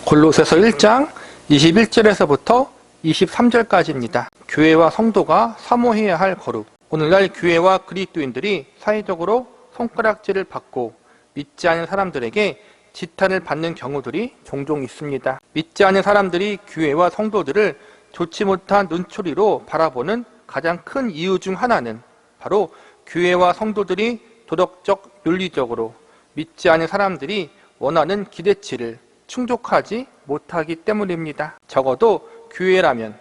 골로새서 1장 21절에서부터 23절까지입니다. 교회와 성도가 사모해야 할 거룩. 오늘날 교회와 그리스도인들이 사회적으로 손가락질을 받고 믿지 않은 사람들에게 지탄을 받는 경우들이 종종 있습니다. 믿지 않은 사람들이 교회와 성도들을 좋지 못한 눈초리로 바라보는 가장 큰 이유 중 하나는 바로 교회와 성도들이 도덕적, 윤리적으로 믿지 않은 사람들이 원하는 기대치를 충족하지 못하기 때문입니다. 적어도 교회라면,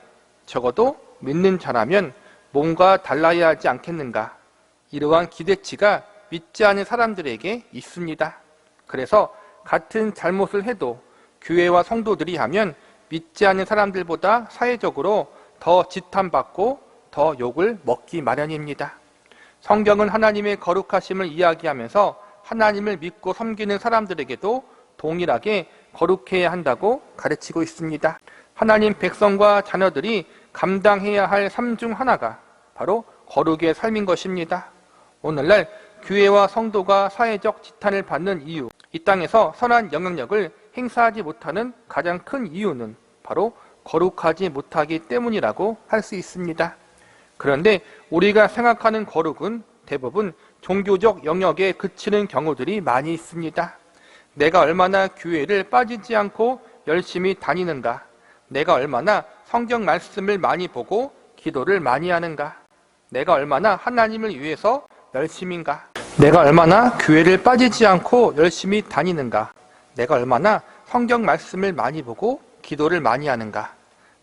적어도 믿는 자라면 뭔가 달라야 하지 않겠는가? 이러한 기대치가 믿지 않은 사람들에게 있습니다. 그래서 같은 잘못을 해도 교회와 성도들이 하면 믿지 않는 사람들보다 사회적으로 더 지탄받고 더 욕을 먹기 마련입니다. 성경은 하나님의 거룩하심을 이야기하면서 하나님을 믿고 섬기는 사람들에게도 동일하게 거룩해야 한다고 가르치고 있습니다. 하나님 백성과 자녀들이 감당해야 할 삶 중 하나가 바로 거룩의 삶인 것입니다. 오늘날 교회와 성도가 사회적 지탄을 받는 이유, 이 땅에서 선한 영향력을 행사하지 못하는 가장 큰 이유는 바로 거룩하지 못하기 때문이라고 할 수 있습니다. 그런데 우리가 생각하는 거룩은 대부분 종교적 영역에 그치는 경우들이 많이 있습니다. 내가 얼마나 교회를 빠지지 않고 열심히 다니는가? 내가 얼마나 성경 말씀을 많이 보고 기도를 많이 하는가? 내가 얼마나 하나님을 위해서 열심인가? 내가 얼마나 교회를 빠지지 않고 열심히 다니는가? 내가 얼마나 성경 말씀을 많이 보고 기도를 많이 하는가?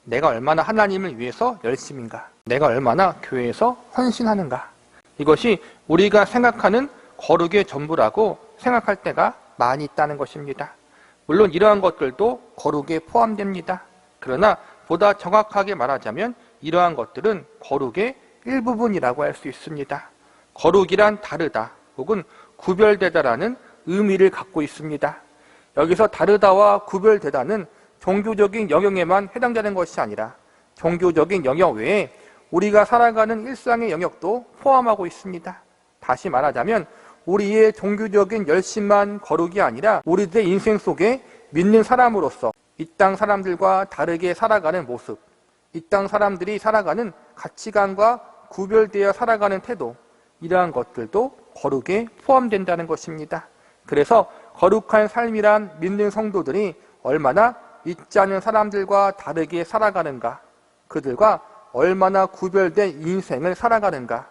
내가 얼마나 하나님을 위해서 열심인가? 내가 얼마나 교회에서 헌신하는가? 이것이 우리가 생각하는 거룩의 전부라고 생각할 때가 많이 있다는 것입니다. 물론 이러한 것들도 거룩에 포함됩니다. 그러나 보다 정확하게 말하자면 이러한 것들은 거룩의 일부분이라고 할 수 있습니다. 거룩이란 다르다 혹은 구별되다라는 의미를 갖고 있습니다. 여기서 다르다와 구별되다는 종교적인 영역에만 해당되는 것이 아니라 종교적인 영역 외에 우리가 살아가는 일상의 영역도 포함하고 있습니다. 다시 말하자면 우리의 종교적인 열심만 거룩이 아니라 우리들의 인생 속에 믿는 사람으로서 이 땅 사람들과 다르게 살아가는 모습, 이 땅 사람들이 살아가는 가치관과 구별되어 살아가는 태도, 이러한 것들도 거룩에 포함된다는 것입니다. 그래서 거룩한 삶이란 믿는 성도들이 얼마나 믿지 않는 사람들과 다르게 살아가는가, 그들과 얼마나 구별된 인생을 살아가는가,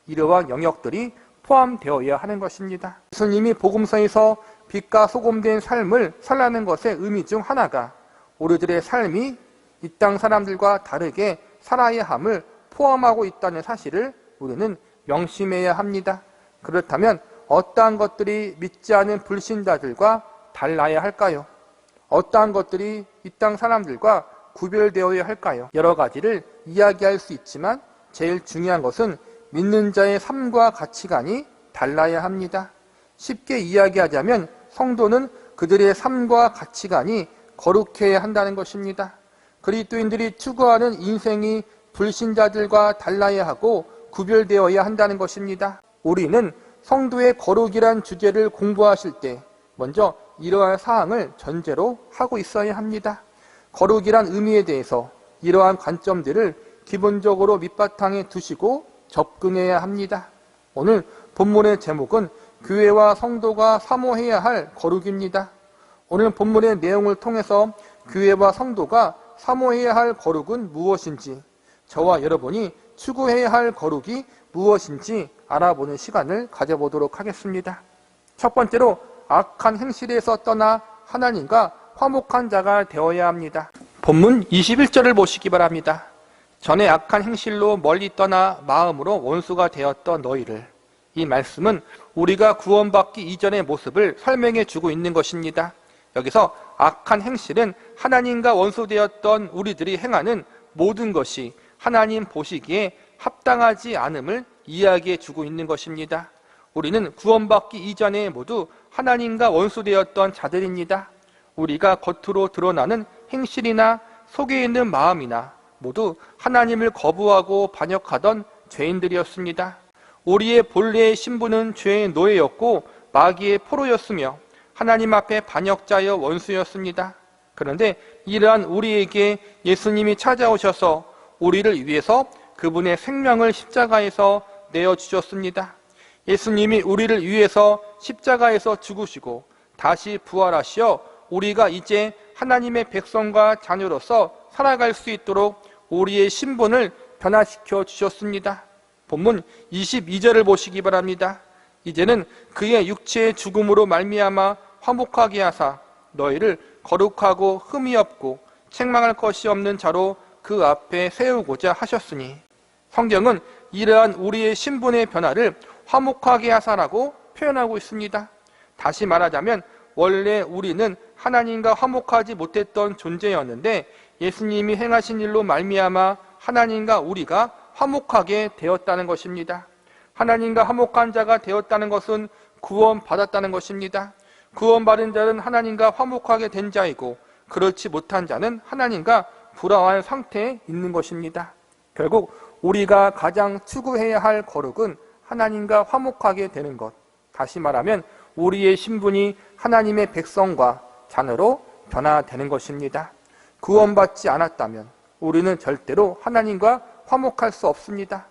이러한 영역들이 포함되어야 하는 것입니다. 예수님이 복음서에서 빛과 소금된 삶을 살라는 것의 의미 중 하나가 우리들의 삶이 이 땅 사람들과 다르게 살아야 함을 포함하고 있다는 사실을 우리는 명심해야 합니다. 그렇다면 어떠한 것들이 믿지 않은 불신자들과 달라야 할까요? 어떠한 것들이 이 땅 사람들과 구별되어야 할까요? 여러 가지를 이야기할 수 있지만 제일 중요한 것은 믿는 자의 삶과 가치관이 달라야 합니다. 쉽게 이야기하자면 성도는 그들의 삶과 가치관이 거룩해야 한다는 것입니다. 그리스도인들이 추구하는 인생이 불신자들과 달라야 하고 구별되어야 한다는 것입니다. 우리는 성도의 거룩이란 주제를 공부하실 때 먼저 이러한 사항을 전제로 하고 있어야 합니다. 거룩이란 의미에 대해서 이러한 관점들을 기본적으로 밑바탕에 두시고 접근해야 합니다. 오늘 본문의 제목은 교회와 성도가 사모해야 할 거룩입니다. 오늘 본문의 내용을 통해서 교회와 성도가 사모해야 할 거룩은 무엇인지, 저와 여러분이 추구해야 할 거룩이 무엇인지 알아보는 시간을 가져보도록 하겠습니다. 첫 번째로 악한 행실에서 떠나 하나님과 화목한 자가 되어야 합니다. 본문 21절을 보시기 바랍니다. 전에 악한 행실로 멀리 떠나 마음으로 원수가 되었던 너희를. 이 말씀은 우리가 구원받기 이전의 모습을 설명해 주고 있는 것입니다. 여기서 악한 행실은 하나님과 원수되었던 우리들이 행하는 모든 것이 하나님 보시기에 합당하지 않음을 이야기해 주고 있는 것입니다. 우리는 구원받기 이전에 모두 하나님과 원수되었던 자들입니다. 우리가 겉으로 드러나는 행실이나 속에 있는 마음이나 모두 하나님을 거부하고 반역하던 죄인들이었습니다. 우리의 본래의 신분은 죄의 노예였고 마귀의 포로였으며 하나님 앞에 반역자여 원수였습니다. 그런데 이러한 우리에게 예수님이 찾아오셔서 우리를 위해서 그분의 생명을 십자가에서 내어주셨습니다. 예수님이 우리를 위해서 십자가에서 죽으시고 다시 부활하시어 우리가 이제 하나님의 백성과 자녀로서 살아갈 수 있도록 우리의 신분을 변화시켜 주셨습니다. 본문 22절을 보시기 바랍니다. 이제는 그의 육체의 죽음으로 말미암아 화목하게 하사 너희를 거룩하고 흠이 없고 책망할 것이 없는 자로 그 앞에 세우고자 하셨으니, 성경은 이러한 우리의 신분의 변화를 화목하게 하사라고 표현하고 있습니다. 다시 말하자면 원래 우리는 하나님과 화목하지 못했던 존재였는데 예수님이 행하신 일로 말미암아 하나님과 우리가 화목하게 되었다는 것입니다. 하나님과 화목한 자가 되었다는 것은 구원받았다는 것입니다. 구원받은 자는 하나님과 화목하게 된 자이고 그렇지 못한 자는 하나님과 불화한 상태에 있는 것입니다. 결국 우리가 가장 추구해야 할 거룩은 하나님과 화목하게 되는 것, 다시 말하면 우리의 신분이 하나님의 백성과 자녀로 변화되는 것입니다. 구원받지 않았다면 우리는 절대로 하나님과 화목할 수 없습니다.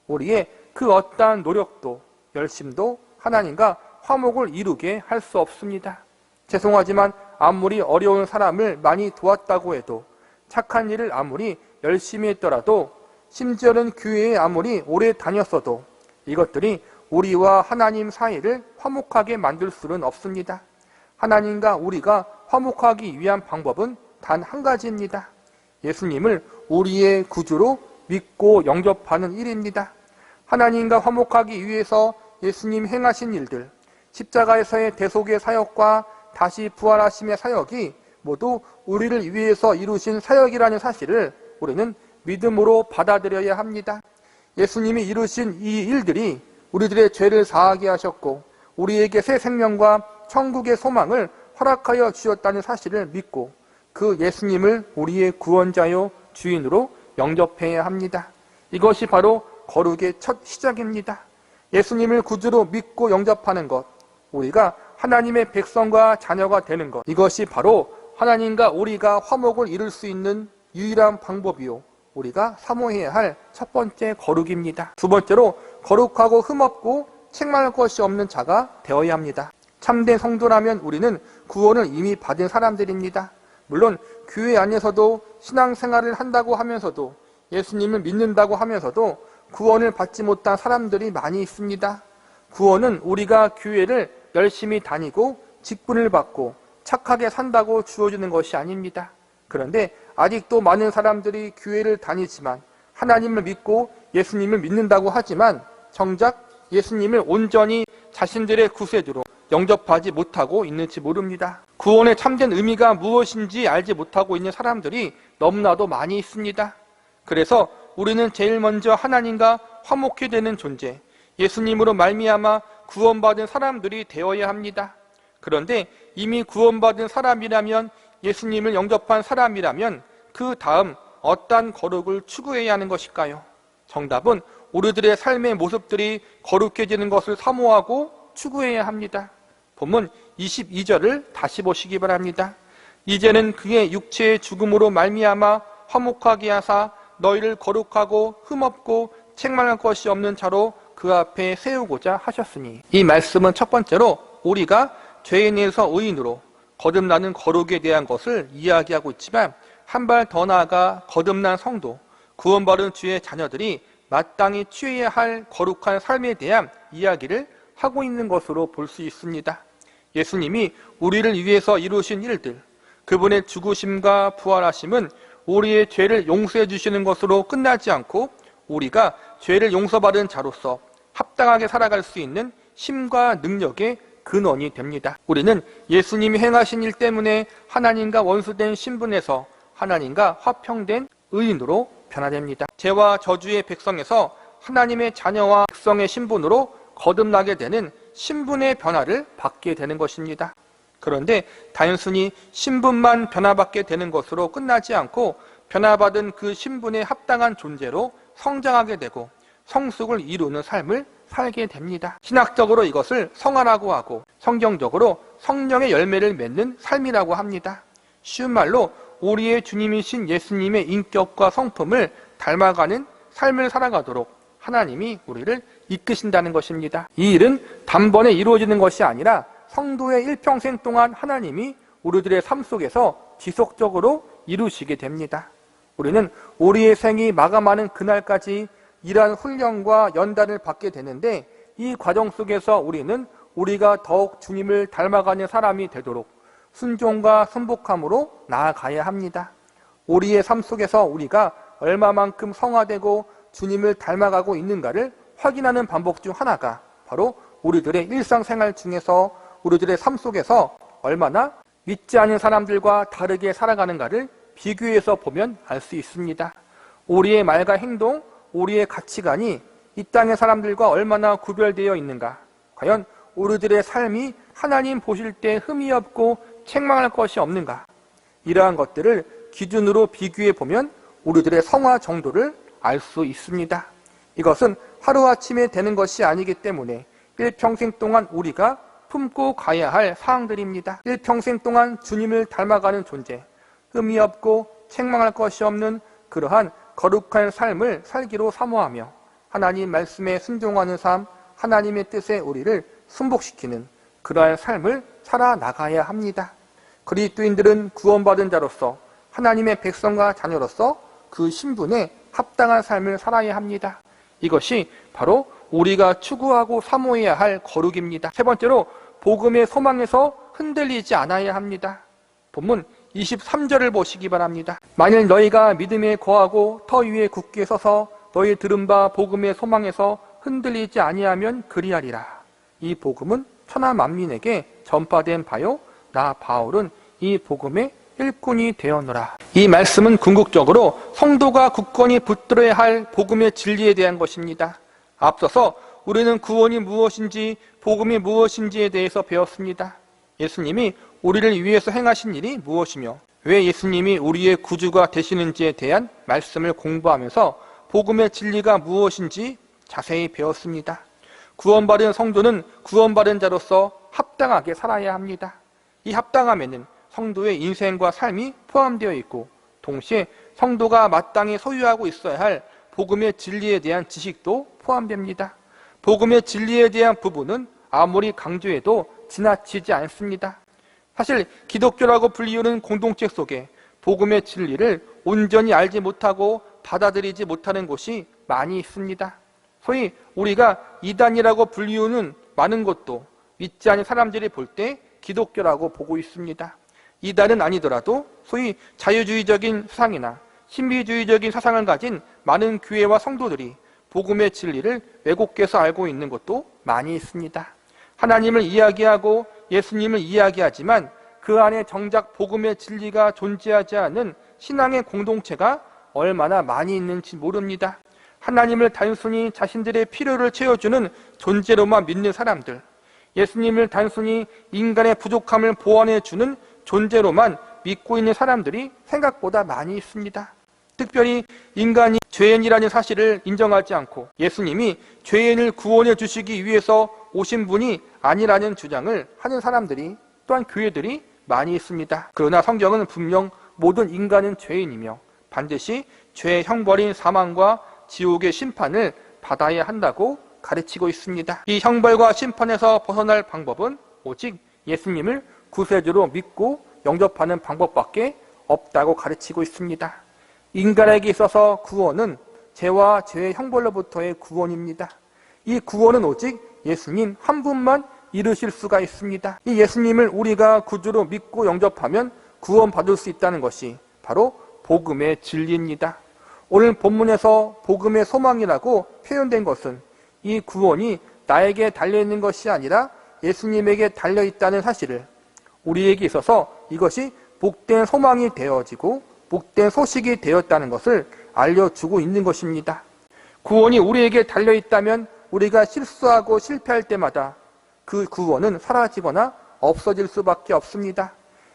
우리의 그 어떠한 노력도 열심도 하나님과 화목을 이루게 할 수 없습니다. 죄송하지만 아무리 어려운 사람을 많이 도왔다고 해도, 착한 일을 아무리 열심히 했더라도, 심지어는 교회에 아무리 오래 다녔어도 이것들이 우리와 하나님 사이를 화목하게 만들 수는 없습니다. 하나님과 우리가 화목하기 위한 방법은 단 한 가지입니다. 예수님을 우리의 구주로 믿고 영접하는 일입니다. 하나님과 화목하기 위해서 예수님 행하신 일들, 십자가에서의 대속의 사역과 다시 부활하심의 사역이 모두 우리를 위해서 이루신 사역이라는 사실을 우리는 믿음으로 받아들여야 합니다. 예수님이 이루신 이 일들이 우리들의 죄를 사하게 하셨고 우리에게 새 생명과 천국의 소망을 허락하여 주셨다는 사실을 믿고 그 예수님을 우리의 구원자요 주인으로 영접해야 합니다. 이것이 바로 거룩의 첫 시작입니다. 예수님을 구주로 믿고 영접하는 것, 우리가 하나님의 백성과 자녀가 되는 것, 이것이 바로 하나님과 우리가 화목을 이룰 수 있는 유일한 방법이요, 우리가 사모해야 할 첫 번째 거룩입니다. 두 번째로 거룩하고 흠없고 책망할 것이 없는 자가 되어야 합니다. 참된 성도라면 우리는 구원을 이미 받은 사람들입니다. 물론 교회 안에서도 신앙생활을 한다고 하면서도 예수님을 믿는다고 하면서도 구원을 받지 못한 사람들이 많이 있습니다. 구원은 우리가 교회를 열심히 다니고 직분을 받고 착하게 산다고 주어지는 것이 아닙니다. 그런데 아직도 많은 사람들이 교회를 다니지만 하나님을 믿고 예수님을 믿는다고 하지만 정작 예수님을 온전히 자신들의 구세주로 영접하지 못하고 있는지 모릅니다. 구원의 참된 의미가 무엇인지 알지 못하고 있는 사람들이 너무나도 많이 있습니다. 그래서 우리는 제일 먼저 하나님과 화목해 되는 존재, 예수님으로 말미암아 구원받은 사람들이 되어야 합니다. 그런데 이미 구원받은 사람이라면, 예수님을 영접한 사람이라면 그 다음 어떠한 거룩을 추구해야 하는 것일까요? 정답은 우리들의 삶의 모습들이 거룩해지는 것을 사모하고 추구해야 합니다. 본문 22절을 다시 보시기 바랍니다. 이제는 그의 육체의 죽음으로 말미암아 화목하게 하사 너희를 거룩하고 흠없고 책망할 것이 없는 자로 그 앞에 세우고자 하셨으니, 이 말씀은 첫 번째로 우리가 죄인에서 의인으로 거듭나는 거룩에 대한 것을 이야기하고 있지만 한 발 더 나아가 거듭난 성도, 구원받은 주의 자녀들이 마땅히 취해야 할 거룩한 삶에 대한 이야기를 하고 있는 것으로 볼 수 있습니다. 예수님이 우리를 위해서 이루신 일들, 그분의 죽으심과 부활하심은 우리의 죄를 용서해 주시는 것으로 끝나지 않고 우리가 죄를 용서받은 자로서 합당하게 살아갈 수 있는 힘과 능력의 근원이 됩니다. 우리는 예수님이 행하신 일 때문에 하나님과 원수된 신분에서 하나님과 화평된 의인으로 변화됩니다. 죄와 저주의 백성에서 하나님의 자녀와 백성의 신분으로 거듭나게 되는 신분의 변화를 받게 되는 것입니다. 그런데 단순히 신분만 변화받게 되는 것으로 끝나지 않고 변화받은 그 신분에 합당한 존재로 성장하게 되고 성숙을 이루는 삶을 살게 됩니다. 신학적으로 이것을 성화라고 하고 성경적으로 성령의 열매를 맺는 삶이라고 합니다. 쉬운 말로 우리의 주님이신 예수님의 인격과 성품을 닮아가는 삶을 살아가도록 하나님이 우리를 이끄신다는 것입니다. 이 일은 단번에 이루어지는 것이 아니라 성도의 일평생 동안 하나님이 우리들의 삶 속에서 지속적으로 이루시게 됩니다. 우리는 우리의 생이 마감하는 그날까지 이러한 훈련과 연단을 받게 되는데, 이 과정 속에서 우리는 우리가 더욱 주님을 닮아가는 사람이 되도록 순종과 순복함으로 나아가야 합니다. 우리의 삶 속에서 우리가 얼마만큼 성화되고 주님을 닮아가고 있는가를 확인하는 방법 중 하나가 바로 우리들의 일상생활 중에서 우리들의 삶 속에서 얼마나 믿지 않은 사람들과 다르게 살아가는가를 비교해서 보면 알 수 있습니다. 우리의 말과 행동, 우리의 가치관이 이 땅의 사람들과 얼마나 구별되어 있는가, 과연 우리들의 삶이 하나님 보실 때 흠이 없고 책망할 것이 없는가, 이러한 것들을 기준으로 비교해 보면 우리들의 성화 정도를 알 수 있습니다. 이것은 하루아침에 되는 것이 아니기 때문에 일평생 동안 우리가 품고 가야 할 사항들입니다. 일평생 동안 주님을 닮아가는 존재, 흠이 없고 책망할 것이 없는 그러한 거룩한 삶을 살기로 사모하며 하나님 말씀에 순종하는 삶, 하나님의 뜻에 우리를 순복시키는 그러한 삶을 살아나가야 합니다. 그리스도인들은 구원받은 자로서 하나님의 백성과 자녀로서 그 신분에 합당한 삶을 살아야 합니다. 이것이 바로 우리가 추구하고 사모해야 할 거룩입니다. 세 번째로, 복음의 소망에서 흔들리지 않아야 합니다. 본문 23절을 보시기 바랍니다. 만일 너희가 믿음에 거하고 터 위에 굳게 서서 너희 들은 바 복음의 소망에서 흔들리지 아니하면 그리하리라. 이 복음은 천하 만민에게 전파된 바요, 나 바울은 이 복음의 일꾼이 되었노라. 이 말씀은 궁극적으로 성도가 굳건히 붙들어야 할 복음의 진리에 대한 것입니다. 앞서서 우리는 구원이 무엇인지, 복음이 무엇인지에 대해서 배웠습니다. 예수님이 우리를 위해서 행하신 일이 무엇이며 왜 예수님이 우리의 구주가 되시는지에 대한 말씀을 공부하면서 복음의 진리가 무엇인지 자세히 배웠습니다. 구원받은 성도는 구원받은 자로서 합당하게 살아야 합니다. 이 합당함에는 성도의 인생과 삶이 포함되어 있고, 동시에 성도가 마땅히 소유하고 있어야 할 복음의 진리에 대한 지식도 포함됩니다. 복음의 진리에 대한 부분은 아무리 강조해도 지나치지 않습니다. 사실 기독교라고 불리우는 공동체 속에 복음의 진리를 온전히 알지 못하고 받아들이지 못하는 곳이 많이 있습니다. 소위 우리가 이단이라고 불리우는 많은 것도 믿지 않은 사람들이 볼 때 기독교라고 보고 있습니다. 이단은 아니더라도 소위 자유주의적인 사상이나 신비주의적인 사상을 가진 많은 교회와 성도들이 복음의 진리를 왜곡해서 알고 있는 것도 많이 있습니다. 하나님을 이야기하고 예수님을 이야기하지만 그 안에 정작 복음의 진리가 존재하지 않은 신앙의 공동체가 얼마나 많이 있는지 모릅니다. 하나님을 단순히 자신들의 필요를 채워주는 존재로만 믿는 사람들, 예수님을 단순히 인간의 부족함을 보완해주는 존재로만 믿고 있는 사람들이 생각보다 많이 있습니다. 특별히 인간이 죄인이라는 사실을 인정하지 않고 예수님이 죄인을 구원해 주시기 위해서 오신 분이 아니라는 주장을 하는 사람들이, 또한 교회들이 많이 있습니다. 그러나 성경은 분명 모든 인간은 죄인이며 반드시 죄의 형벌인 사망과 지옥의 심판을 받아야 한다고 가르치고 있습니다. 이 형벌과 심판에서 벗어날 방법은 오직 예수님을 구세주로 믿고 영접하는 방법밖에 없다고 가르치고 있습니다. 인간에게 있어서 구원은 죄와 죄의 형벌로부터의 구원입니다. 이 구원은 오직 예수님 한 분만 이루실 수가 있습니다. 이 예수님을 우리가 구주로 믿고 영접하면 구원받을 수 있다는 것이 바로 복음의 진리입니다. 오늘 본문에서 복음의 소망이라고 표현된 것은 이 구원이 나에게 달려있는 것이 아니라 예수님에게 달려있다는 사실을, 우리에게 있어서 이것이 복된 소망이 되어지고 복된 소식이 되었다는 것을 알려주고 있는 것입니다. 구원이 우리에게 달려있다면 우리가 실수하고 실패할 때마다 그 구원은 사라지거나 없어질 수밖에 없습니다.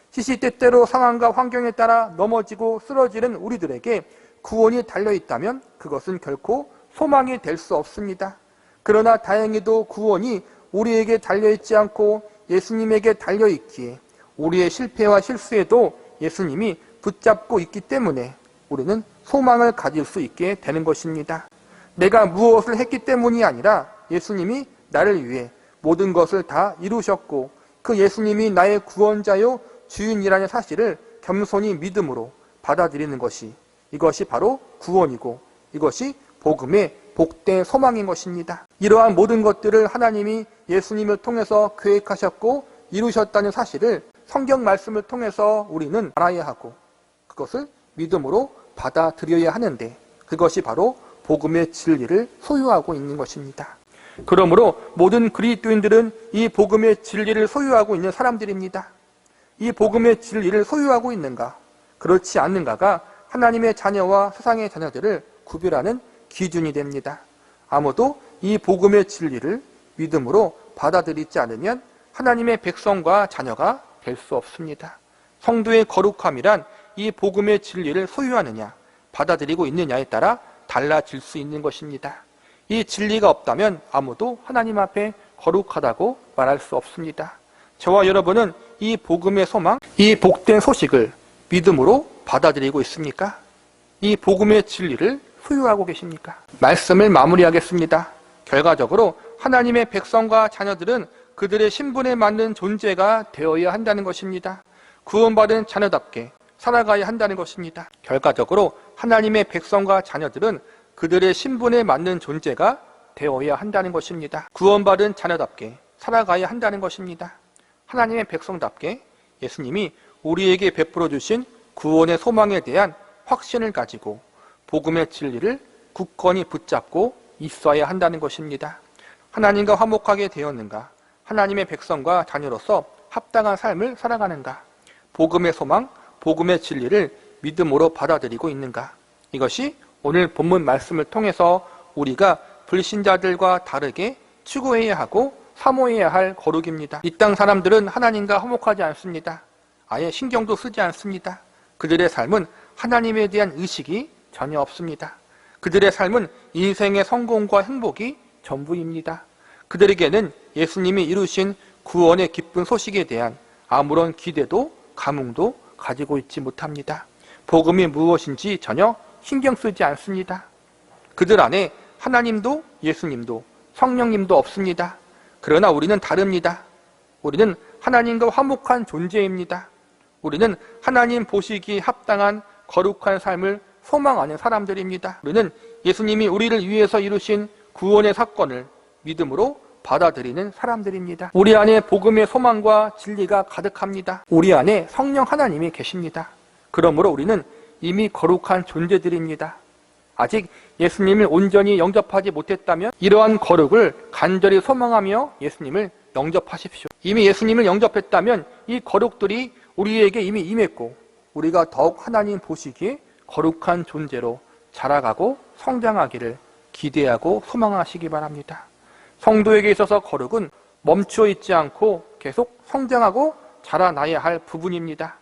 시시때때로 상황과 환경에 따라 넘어지고 쓰러지는 우리들에게 구원이 달려있다면 그것은 결코 소망이 될 수 없습니다. 그러나 다행히도 구원이 우리에게 달려있지 않고 예수님에게 달려있기에 우리의 실패와 실수에도 예수님이 붙잡고 있기 때문에 우리는 소망을 가질 수 있게 되는 것입니다. 내가 무엇을 했기 때문이 아니라 예수님이 나를 위해 모든 것을 다 이루셨고 그 예수님이 나의 구원자요 주인이라는 사실을 겸손히 믿음으로 받아들이는 것이, 이것이 바로 구원이고 이것이 복음의 복된 소망인 것입니다. 이러한 모든 것들을 하나님이 예수님을 통해서 계획하셨고 이루셨다는 사실을 성경 말씀을 통해서 우리는 알아야 하고 그것을 믿음으로 받아들여야 하는데, 그것이 바로 복음의 진리를 소유하고 있는 것입니다. 그러므로 모든 그리스도인들은 이 복음의 진리를 소유하고 있는 사람들입니다. 이 복음의 진리를 소유하고 있는가, 그렇지 않는가가 하나님의 자녀와 세상의 자녀들을 구별하는 기준이 됩니다. 아무도 이 복음의 진리를 믿음으로 받아들이지 않으면 하나님의 백성과 자녀가 될 수 없습니다. 성도의 거룩함이란 이 복음의 진리를 소유하느냐, 받아들이고 있느냐에 따라 달라질 수 있는 것입니다. 이 진리가 없다면 아무도 하나님 앞에 거룩하다고 말할 수 없습니다. 저와 여러분은 이 복음의 소망, 이 복된 소식을 믿음으로 받아들이고 있습니까? 이 복음의 진리를 소유하고 계십니까? 말씀을 마무리하겠습니다. 결과적으로 하나님의 백성과 자녀들은 그들의 신분에 맞는 존재가 되어야 한다는 것입니다. 구원받은 자녀답게 살아가야 한다는 것입니다. 결과적으로 하나님의 백성과 자녀들은 그들의 신분에 맞는 존재가 되어야 한다는 것입니다. 구원받은 자녀답게 살아가야 한다는 것입니다. 하나님의 백성답게 예수님이 우리에게 베풀어 주신 구원의 소망에 대한 확신을 가지고 복음의 진리를 굳건히 붙잡고 있어야 한다는 것입니다. 하나님과 화목하게 되었는가? 하나님의 백성과 자녀로서 합당한 삶을 살아가는가? 복음의 소망, 복음의 진리를 믿음으로 받아들이고 있는가? 이것이 오늘 본문 말씀을 통해서 우리가 불신자들과 다르게 추구해야 하고 사모해야 할 거룩입니다. 이 땅 사람들은 하나님과 화목하지 않습니다. 아예 신경도 쓰지 않습니다. 그들의 삶은 하나님에 대한 의식이 전혀 없습니다. 그들의 삶은 인생의 성공과 행복이 전부입니다. 그들에게는 예수님이 이루신 구원의 기쁜 소식에 대한 아무런 기대도 감흥도 가지고 있지 못합니다. 복음이 무엇인지 전혀 신경 쓰지 않습니다. 그들 안에 하나님도 예수님도 성령님도 없습니다. 그러나 우리는 다릅니다. 우리는 하나님과 화목한 존재입니다. 우리는 하나님 보시기에 합당한 거룩한 삶을 소망하는 사람들입니다. 우리는 예수님이 우리를 위해서 이루신 구원의 사건을 믿음으로 받아들이는 사람들입니다. 우리 안에 복음의 소망과 진리가 가득합니다. 우리 안에 성령 하나님이 계십니다. 그러므로 우리는 이미 거룩한 존재들입니다. 아직 예수님을 온전히 영접하지 못했다면 이러한 거룩을 간절히 소망하며 예수님을 영접하십시오. 이미 예수님을 영접했다면 이 거룩들이 우리에게 이미 임했고 우리가 더욱 하나님 보시기에 거룩한 존재로 자라가고 성장하기를 기대하고 소망하시기 바랍니다. 성도에게 있어서 거룩은 멈추어 있지 않고 계속 성장하고 자라나야 할 부분입니다.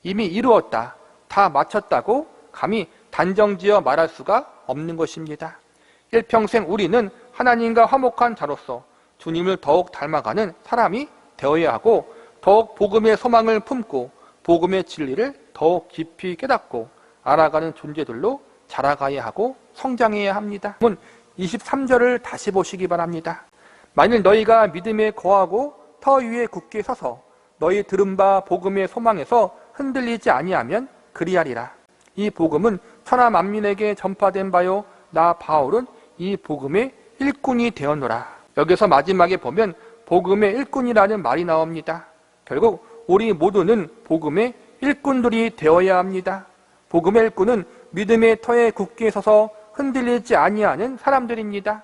이미 이루었다, 다 마쳤다고 감히 단정지어 말할 수가 없는 것입니다. 일평생 우리는 하나님과 화목한 자로서 주님을 더욱 닮아가는 사람이 되어야 하고 더욱 복음의 소망을 품고 복음의 진리를 더욱 깊이 깨닫고 알아가는 존재들로 자라가야 하고 성장해야 합니다. 23절을 다시 보시기 바랍니다. 만일 너희가 믿음에 거하고 터 위에 굳게 서서 너희 들은 바 복음의 소망에서 흔들리지 아니하면 그리하리라. 이 복음은 천하 만민에게 전파된 바요 나 바울은 이 복음의 일꾼이 되었노라. 여기서 마지막에 보면 복음의 일꾼이라는 말이 나옵니다. 결국 우리 모두는 복음의 일꾼들이 되어야 합니다. 복음의 일꾼은 믿음의 터에 굳게 서서 흔들리지 아니하는 사람들입니다.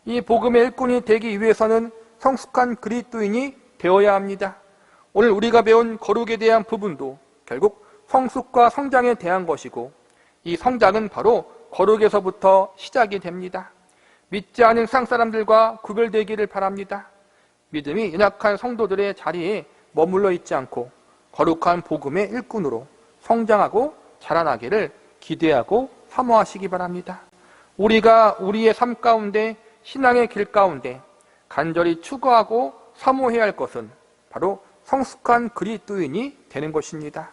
이 복음의 일꾼이 되기 위해서는 성숙한 그리스도인이 되어야 합니다. 오늘 우리가 배운 거룩에 대한 부분도 결국 성숙과 성장에 대한 것이고 이 성장은 바로 거룩에서부터 시작이 됩니다. 믿지 않은 세상 사람들과 구별되기를 바랍니다. 믿음이 연약한 성도들의 자리에 머물러 있지 않고 거룩한 복음의 일꾼으로 성장하고 자라나기를 기대하고 사모하시기 바랍니다. 우리가 우리의 삶 가운데 신앙의 길 가운데 간절히 추구하고 사모해야 할 것은 바로 성숙한 그리스도인이 되는 것입니다.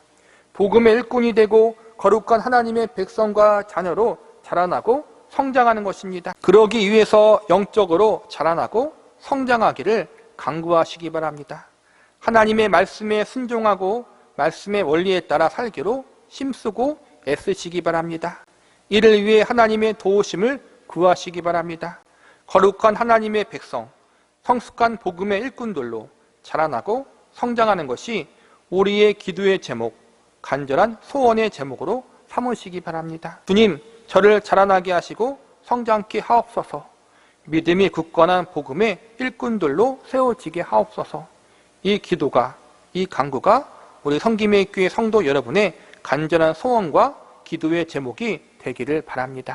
복음의 일꾼이 되고 거룩한 하나님의 백성과 자녀로 자라나고 성장하는 것입니다. 그러기 위해서 영적으로 자라나고 성장하기를 간구하시기 바랍니다. 하나님의 말씀에 순종하고 말씀의 원리에 따라 살기로 힘쓰고 애쓰시기 바랍니다. 이를 위해 하나님의 도우심을 구하시기 바랍니다. 거룩한 하나님의 백성, 성숙한 복음의 일꾼들로 자라나고 성장하는 것이 우리의 기도의 제목, 간절한 소원의 제목으로 삼으시기 바랍니다. 주님, 저를 자라나게 하시고 성장케 하옵소서. 믿음이 굳건한 복음의 일꾼들로 세워지게 하옵소서. 이 기도가, 이 간구가 우리 성김의 교회 성도 여러분의 간절한 소원과 기도의 제목이 되기를 바랍니다.